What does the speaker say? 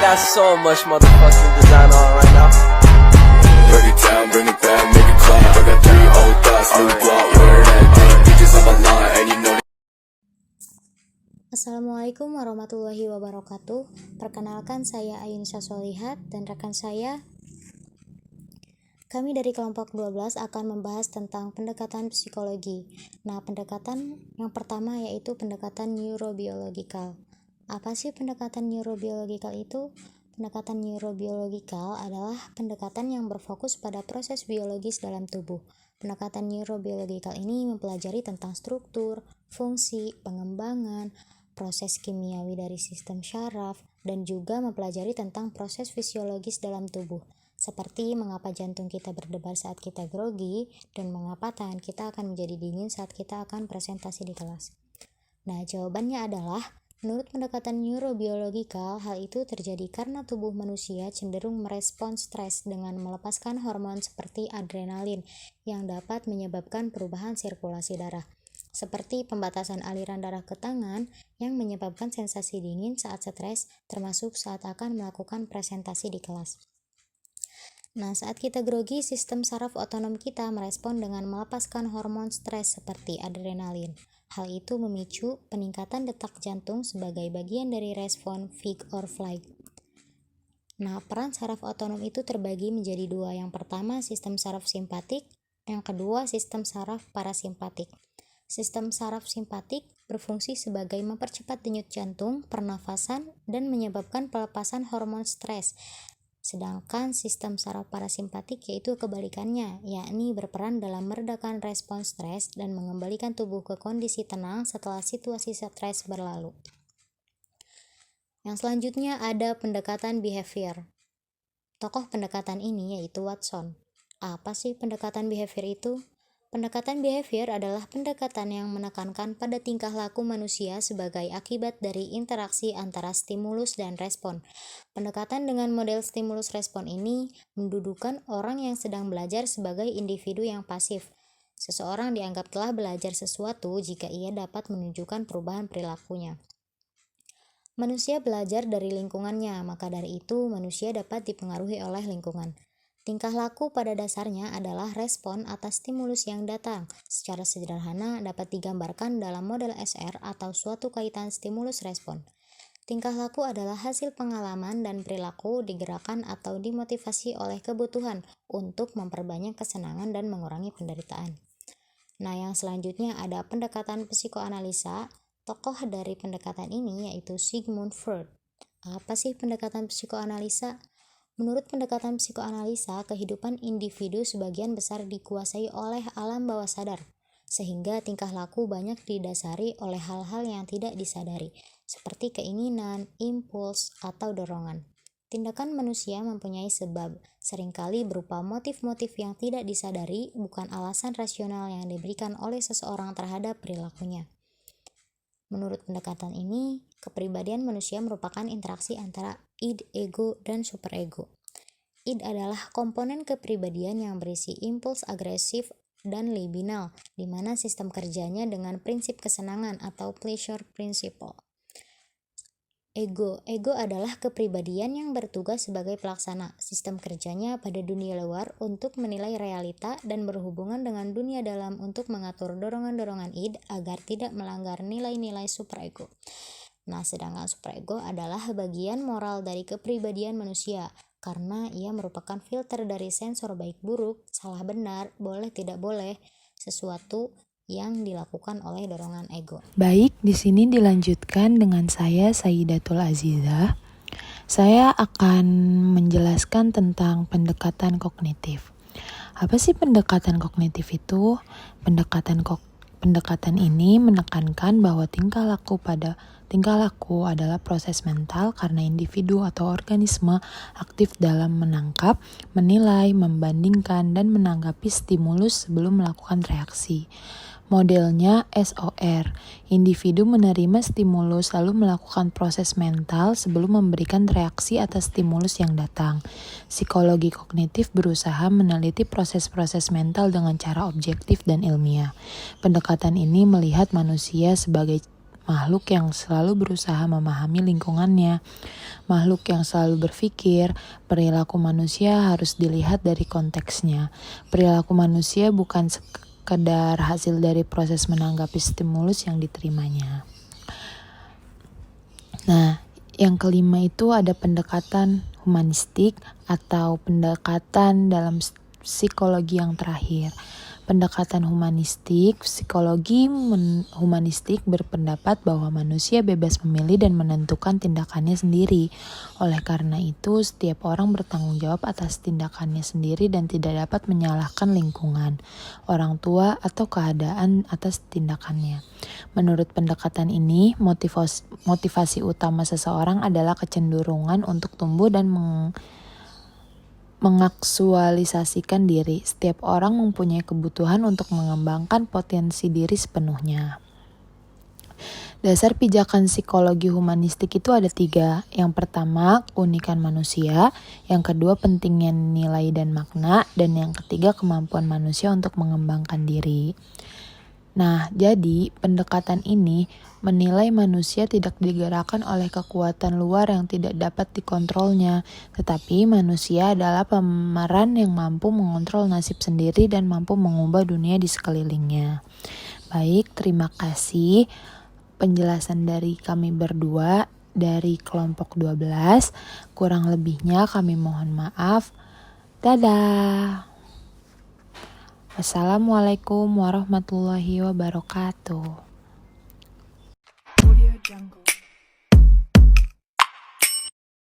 got so much motherfucking design on right now. Break it down, bring it back, make it clap. I got 3 old thoughts, new block, where that thing. Bitches on my line, and you know. Assalamualaikum warahmatullahi wabarakatuh. Perkenalkan, saya Ayunisha Solihat dan rekan saya. Kami dari kelompok 12 akan membahas tentang pendekatan psikologi. Nah, pendekatan yang pertama yaitu pendekatan neurobiologikal. Apa sih pendekatan neurobiologikal itu? Pendekatan neurobiologikal adalah pendekatan yang berfokus pada proses biologis dalam tubuh. Pendekatan neurobiologikal ini mempelajari tentang struktur, fungsi, pengembangan, proses kimiawi dari sistem syaraf, dan juga mempelajari tentang proses fisiologis dalam tubuh, seperti mengapa jantung kita berdebar saat kita grogi, dan mengapa tangan kita akan menjadi dingin saat kita akan presentasi di kelas. Nah, jawabannya adalah, menurut pendekatan neurobiologikal, hal itu terjadi karena tubuh manusia cenderung merespons stres dengan melepaskan hormon seperti adrenalin yang dapat menyebabkan perubahan sirkulasi darah, seperti pembatasan aliran darah ke tangan yang menyebabkan sensasi dingin saat stres, termasuk saat akan melakukan presentasi di kelas. Nah, saat kita grogi, sistem saraf otonom kita merespon dengan melepaskan hormon stres seperti adrenalin. Hal itu memicu peningkatan detak jantung sebagai bagian dari respon fight or flight. Nah, peran saraf otonom itu terbagi menjadi 2. Yang pertama, sistem saraf simpatik. Yang kedua, sistem saraf parasimpatik. Sistem saraf simpatik berfungsi sebagai mempercepat denyut jantung, pernafasan, dan menyebabkan pelepasan hormon stres. Sedangkan sistem saraf parasimpatik yaitu kebalikannya, yakni berperan dalam meredakan respon stres dan mengembalikan tubuh ke kondisi tenang setelah situasi stres berlalu. Yang selanjutnya ada pendekatan behavior. Tokoh pendekatan ini yaitu Watson. Apa sih pendekatan behavior itu? Pendekatan behavior adalah pendekatan yang menekankan pada tingkah laku manusia sebagai akibat dari interaksi antara stimulus dan respon. Pendekatan dengan model stimulus-respon ini mendudukan orang yang sedang belajar sebagai individu yang pasif. Seseorang dianggap telah belajar sesuatu jika ia dapat menunjukkan perubahan perilakunya. Manusia belajar dari lingkungannya, maka dari itu manusia dapat dipengaruhi oleh lingkungan. Tingkah laku pada dasarnya adalah respon atas stimulus yang datang. Secara sederhana dapat digambarkan dalam model SR atau suatu kaitan stimulus-respon. Tingkah laku adalah hasil pengalaman dan perilaku digerakkan atau dimotivasi oleh kebutuhan untuk memperbanyak kesenangan dan mengurangi penderitaan. Nah, yang selanjutnya ada pendekatan psikoanalisa. Tokoh dari pendekatan ini yaitu Sigmund Freud. Apa sih pendekatan psikoanalisa? Menurut pendekatan psikoanalisa, kehidupan individu sebagian besar dikuasai oleh alam bawah sadar, sehingga tingkah laku banyak didasari oleh hal-hal yang tidak disadari, seperti keinginan, impuls, atau dorongan. Tindakan manusia mempunyai sebab, seringkali berupa motif-motif yang tidak disadari, bukan alasan rasional yang diberikan oleh seseorang terhadap perilakunya. Menurut pendekatan ini, kepribadian manusia merupakan interaksi antara id, ego, dan superego. Id adalah komponen kepribadian yang berisi impuls agresif dan libidinal, di mana sistem kerjanya dengan prinsip kesenangan atau pleasure principle. Ego adalah kepribadian yang bertugas sebagai pelaksana. Sistem kerjanya pada dunia luar untuk menilai realita dan berhubungan dengan dunia dalam untuk mengatur dorongan-dorongan id agar tidak melanggar nilai-nilai superego. Nah, sedangkan superego adalah bagian moral dari kepribadian manusia, karena ia merupakan filter dari sensor baik buruk, salah benar, boleh tidak boleh, sesuatu yang dilakukan oleh dorongan ego. Baik, di sini dilanjutkan dengan saya Sayyidatul Azizah. Saya akan menjelaskan tentang pendekatan kognitif. Apa sih pendekatan kognitif itu? Pendekatan ini menekankan bahwa tingkah laku adalah proses mental karena individu atau organisme aktif dalam menangkap, menilai, membandingkan, dan menanggapi stimulus sebelum melakukan reaksi. Modelnya SOR, individu menerima stimulus lalu melakukan proses mental sebelum memberikan reaksi atas stimulus yang datang. Psikologi kognitif berusaha meneliti proses-proses mental dengan cara objektif dan ilmiah. Pendekatan ini melihat manusia sebagai makhluk yang selalu berusaha memahami lingkungannya, makhluk yang selalu berpikir. Perilaku manusia harus dilihat dari konteksnya. Perilaku manusia bukan sekedar hasil dari proses menanggapi stimulus yang diterimanya. Nah, yang kelima itu ada pendekatan humanistik atau pendekatan dalam psikologi yang terakhir. Pendekatan humanistik, psikologi humanistik berpendapat bahwa manusia bebas memilih dan menentukan tindakannya sendiri. Oleh karena itu, setiap orang bertanggung jawab atas tindakannya sendiri dan tidak dapat menyalahkan lingkungan, orang tua, atau keadaan atas tindakannya. Menurut pendekatan ini, motivasi utama seseorang adalah kecenderungan untuk tumbuh dan mengaktualisasikan diri. Setiap orang mempunyai kebutuhan untuk mengembangkan potensi diri sepenuhnya. Dasar pijakan psikologi humanistik itu ada 3. Yang pertama, keunikan manusia. Yang kedua, pentingnya nilai dan makna. Dan yang ketiga, kemampuan manusia untuk mengembangkan diri. Nah, jadi pendekatan ini menilai manusia tidak digerakkan oleh kekuatan luar yang tidak dapat dikontrolnya, tetapi manusia adalah pemeran yang mampu mengontrol nasib sendiri dan mampu mengubah dunia di sekelilingnya. Baik, terima kasih penjelasan dari kami berdua dari kelompok 12. Kurang lebihnya kami mohon maaf. Dadah. Wassalamualaikum warahmatullahi wabarakatuh. Audio Jungle.